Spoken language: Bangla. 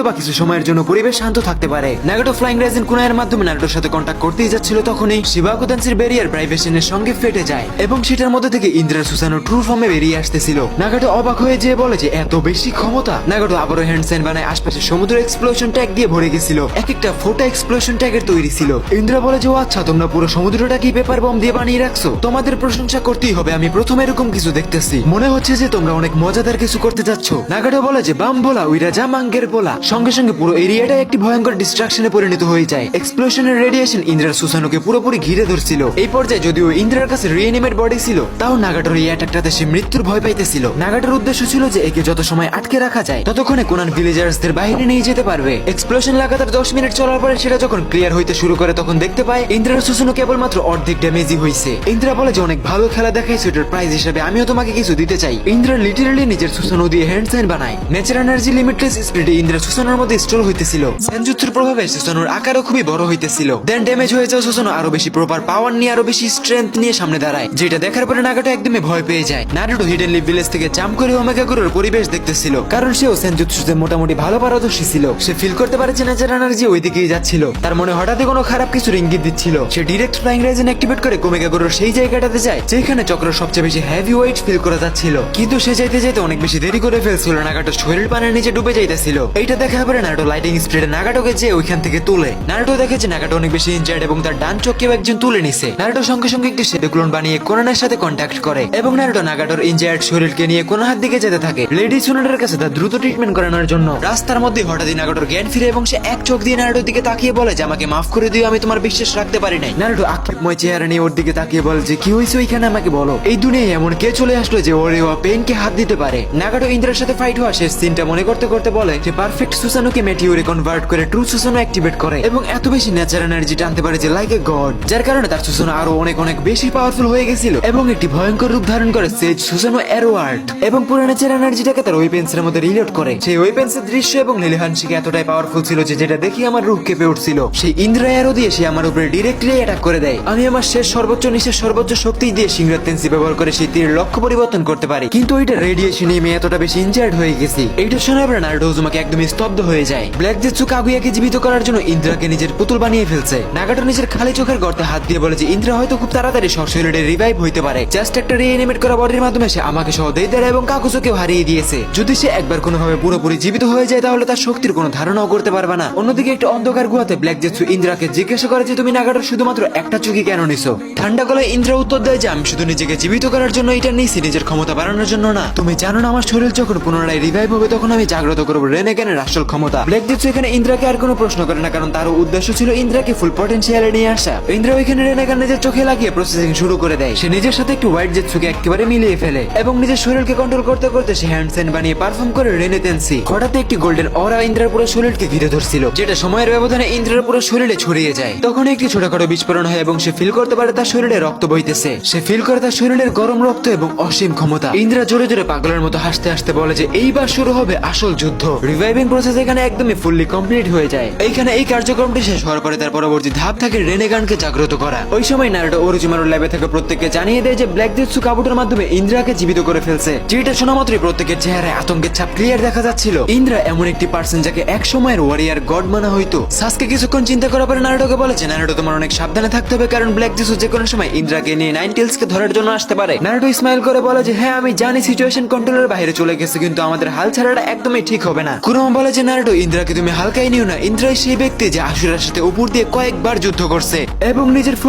হয়তো বা কিছু সময়ের জন্য পরিবেশ শান্ত থাকতে পারে। নাগাটো ফ্লাইং রাইজেন কুনাইয়ের মাধ্যমে নারুটোর সাথে কন্ট্যাক্ট করতেই যাচ্ছিল, তখনই শিবাকু তেনসির ব্যারিয়ার প্রাইভেশনের সঙ্গে ফেটে যায় এবং সেটার মধ্যে থেকে ইন্দ্রা সুসানো ট্রু ফর্মে বেরিয়ে আসতেছিল। নাগাটো অবাক হয়ে যেয়ে বলে যে এত বেশি ক্ষমতা। নাগাটো আবারও হ্যান্ড সাইন বানায় আশপাশে সমুদ্র এক্সপ্লোশন ট্যাগ দিয়ে ভরে গেছিল, এক একটা ফোটা এক্সপ্লোশন ট্যাগের তৈরি ছিল। ইন্দ্রা বলে যে ও আচ্ছা, তোমরা পুরো সমুদ্রটা কি পেপার বম দিয়ে বানিয়ে রাখছো? তোমাদের প্রশংসা করতেই হবে, আমি প্রথম এরকম কিছু দেখতেছি, মনে হচ্ছে যে তোমরা অনেক মজাদার কিছু করতে যাচ্ছ। নাগাটো বলে যে বাম বলা উইরা যা মাঙ্গের বলা। সঙ্গে সঙ্গে পুরো এরিয়াটা একটি ভয়ঙ্কর ডিস্ট্রাকশনে পরিণত হয়ে যায়। এক্সপ্লোশনের রেডিয়েশন ইন্দ্রার সুসানোকে পুরোপুরি ঘিরে ধরছিল। এই পর্যায়ে যদিও ইন্দ্রার কাছে রিএনিমেট বডি ছিল, তাও নাগাটোর এই অ্যাটাকটাতে সে মৃত্যুর ভয় পাইতেছিল। নাগাটোর উদ্দেশ্য ছিল যে একে যত সময় আটকে রাখা যায় ততক্ষণে কোনান ভিলেজার্সদের বাইরে নিয়ে যেতে পারবে। এক্সপ্লোশন লাগাতার 10 মিনিট চলার পরে সেটা যখন ক্লিয়ার হইতে শুরু করে তখন দেখতে পায় ইন্দ্রার সুসানো কেবলমাত্র অর্ধেক ড্যামেজই হয়েছে। ইন্দ্রা বলে যে অনেক ভালো খেলা দেখাইছো, এটার প্রাইজ হিসেবে আমিও তোমাকে কিছু দিতে চাই। ইন্দ্রা লিটারালি নিজের সুসানো দিয়ে হ্যান্ড সাইন বানায়। নেচার এনার্জি লিমিটলেস স্পিডে ইন্দ্রা সুসানোর মধ্যে স্টোর হইতেছিল। সেনজুৎসুর প্রভাবে সুসানোর আকারও খুবই বড় হইতেছিল। দেন ড্যামেজ হয়ে যাওয়া সুসানো আরো বেশি প্রপার পাওয়ার নিয়ে আরো বেশি স্ট্রেংথ নিয়ে সামনে দাঁড়ায়, যেটা দেখার পরে নাগাটো একদমই ভয় পেয়ে যায়। নারুটো হিডেন লিভ ভিলেজ থেকে জাম্প করে ওমেগাগুরোর পরিবেশ দেখতেছিল, কারণ সেও সেনজুৎসুতে মোটামুটি ভালো পারদর্শী ছিল। সে ফিল করতে পারে যে নেচার এনার্জি ওইদিকেই যাচ্ছিল। তার মনে হঠাৎই কোনো খারাপ কিছুর ইঙ্গিত দিচ্ছিল। সে ডিরেক্ট ফ্লাইং রাইজেন অ্যাক্টিভেট করে ওমেগাগুরোর সেই জায়গাটাতে যায় যেখানে চক্র সবচেয়ে বেশি হেভি ওয়েট ফিল করা যাচ্ছিল, কিন্তু সে যাইতে যাইতে অনেক বেশি দেরি করে ফেলছিল। নাগাটো শরীর পানের নিচে ডুবে যাইতেছিল। এইটা দেখার পরে নারুটো লাইটিং স্পিডে নাগাটোকে যে ওইখান থেকে তুলে। নারুটো দেখে যে নাগাটো অনেক বেশি ইনজার্ড এবং তার ডান চোখ কেউ একজন তুলে নিছে। নারুটো সঙ্গে সঙ্গে একটি শ্যাডো ক্লোন বানিয়ে কোনানের সাথে কন্ট্যাক্ট করে এবং নারুটো নাগাটোর ইনজার্ড শরীরকে নিয়ে কোনাহার দিকে যেতে থাকে লেডি সুনাডের কাছে তার দ্রুত ট্রিটমেন্ট করানোর জন্য। রাস্তার মধ্যে হঠাৎই নাগাটোর জ্ঞান ফিরে এবং সে এক চোখ দিয়ে নারুটোর দিকে তাকিয়ে বলে যে আমাকে মাফ করে দিও, আমি তোমার বিশ্বাস রাখতে পারি নাই। নারুটো আক্ষেপময় চেহারা নিয়ে ওর দিকে তাকিয়ে বলে যে কি হয়েছে ওইখানে, আমাকে বলো। এই দুনিয়ায় এমন কে চলে আসলো যে ওর পেইনকে হাত দিতে পারে? নাগাটো ইন্দ্রার সাথে ফাইট হওয়া শেষ সিনটা মনে করতে করতে বলে যে পারফেক্ট সুসানোকে মেটিওরে কনভার্ট করে ট্রু সুসানো অ্যাক্টিভেট করে এবং এত বেশি ন্যাচার এনার্জি টানতে পারে যে লাইক এ গড, যার কারণে তার সুসানো আরো অনেক অনেক বেশি পাওয়ারফুল হয়ে গেছিল এবং একটি ভয়ঙ্কর রূপ ধারণ করে সেজ সুসানো অ্যারো আর্ট এবং পুরো ন্যাচার এনার্জিটাকে তার ওয়েপেন্সের মধ্যে রিলোড করে। সেই ওয়েপেন্সের দৃশ্য এবং লীলহানশিকে এতটাই পাওয়ারফুল ছিল যে যেটা দেখি আমার রূপ কেঁপে উঠছিল। সেই ইন্দ্রা অ্যারো দিয়ে সে আমার উপরে ডিরেক্টলি অ্যাটাক করে দেয়। আমি আমার শেষ সর্বোচ্চ নিঃশ্বাস সর্বোচ্চ শক্তি দিয়ে সিংরাত তেনসি ব্যবহার করে সেই তীর লক্ষ্য পরিবর্তন করতে পারি, কিন্তু ওইটা রেডিয়েশনে আমি এতটা বেশি ইনজার্ড হয়ে গেছি। এইটা শোনার পরে নারুটো উজুমাকি একদমই স্তব্ধ হয়ে যায়। ব্ল্যাক জেটসু কাগুয়াকে জীবিত করার জন্য ইন্দ্রাকে নিজের পুতুল বানিয়ে ফেলছে। নাগাটো নিজের খালি চোখের গর্তে হাত দিয়ে বলে যে ইন্দ্রা হয়তো খুব তাড়াতাড়ি সশরীরে রিভাইভ হইতে পারে। জাস্ট একটা রিএনিমেট করা বডির মাধ্যমে সে আমাকে সহ দেইদারা এবং কাকুজোকেও হারিয়ে দিয়েছে। যদি সে একবার কোনোভাবে পুরোপুরি জীবিত হয়ে যায় তাহলে তার শক্তির কোনো ধারণাও করতে পারবে না। অন্যদিকে একটা অন্ধকার গুহাতে ব্ল্যাক জেটসু ইন্দ্রাকে জিজ্ঞাসা করে যে তুমি নাগাটোর শুধুমাত্র একটা চুকি কেন নিছো? ঠান্ডা গলায় ইন্দ্রা উত্তর দেয় যে আমি শুধু নিজেকে জীবিত করার জন্য এটা নিয়েছি, নিজের ক্ষমতা বাড়ানোর জন্য না। তুমি জানো না আমার শরীর যখন পুনরায় রিভাইভ হবে তখন আমি জাগ্রত করবো রেনেগানের আসল ক্ষমতা। ব্ল্যাক জেটসু এখানে ইন্দ্রাকে আর কোনো প্রশ্ন করে না, কারণ তার উদ্দেশ্য ছিল ইন্দ্রাকে ফুল পটেনশিয়ালে নিয়ে আসা। ইন্দ্রা ওইখানে রেনেগান নিজের চোখে লাগিয়ে প্রসেসিং শুরু করে দেয়। সে নিজের সাথে একটু হোয়াইট জেটসুকে একেবারে মিলিয়ে ফেলে এবং নিজের শরীরকে কন্ট্রোল করতে করতে সে হ্যান্ড সাইন বানিয়ে পারফর্ম করে রেনে তেনসি। হঠাৎ একটি গোল্ডেন অরা ইন্দ্রার পুরো শরীরকে ঘিরে ধরছিল, যেটা সময়ের ব্যবধানে ইন্দ্রার পুরো শরীরে ছড়িয়ে যায়। তখন একটি ছোটখাটো বিস্ফোরণ হয় এবং সে ফিল করতে পারে তার শরীরে রক্ত বইতেছে। সে ফিল করে তার শরীরের গরম রক্ত এবং অসীম ক্ষমতা। ইন্দ্রা জোরে জোরে পাগলের মতো হাসতে হাসতে বলে যে এইবার শুরু হবে আসল যুদ্ধ। রিভাইভিং প্রসেস এখানে একদমই ফুললি কমপ্লিট হয়ে যায়। এইখানে এই কার্যক্রমটি শেষ হওয়ার পরে তার পরবর্তী ধাপ থাকে রেনেগানকে জাগ্রত করা। ওই সময় নারুটো ওরোচিমারুর ল্যাবে থেকে প্রত্যেককে জানিয়ে দেয় যে ব্ল্যাক জেটসু কাবুটোর মাধ্যমে ইন্দ্রাকে জীবিত করে ফেলছে। যেটা শোনা মাত্রই প্রত্যেকের চেহারায় আতঙ্কের ছাপ ক্লিয়ার দেখা যাচ্ছিল। ইন্দ্রা এমন একটি পার্সন যাকে এক সময়ের ওয়ারিয়ার গড মানা হইতো। সাসকে কিছুক্ষণ চিন্তা করার পরে নারুটোকে বলেছে নারুটো তোমার অনেক সাবধানে থাকতে হবে, কারণ ব্ল্যাক জেটসু যে কোনো সময় ইন্দ্রাকে নিয়ে নাইন টেলসকে ধরার জন্য আসতে পারে। নারুটো স্মাইল করে বলে যে হ্যাঁ আমি জানি সিচুয়েশন কন্ট্রোলের বাইরে চলে গেছে, কিন্তু আমাদের হাল ছাড়াটা একদমই ঠিক হবে না। কুরোমা বলে যে নারুটো ইন্দ্রাকে তুমি হালকাই নিও না, ইন্দ্রাই সেই ব্যক্তি যে আশুরার সাথে উপর দিয়ে কয়েকবার যুদ্ধ করছে এবং নিজের ফুল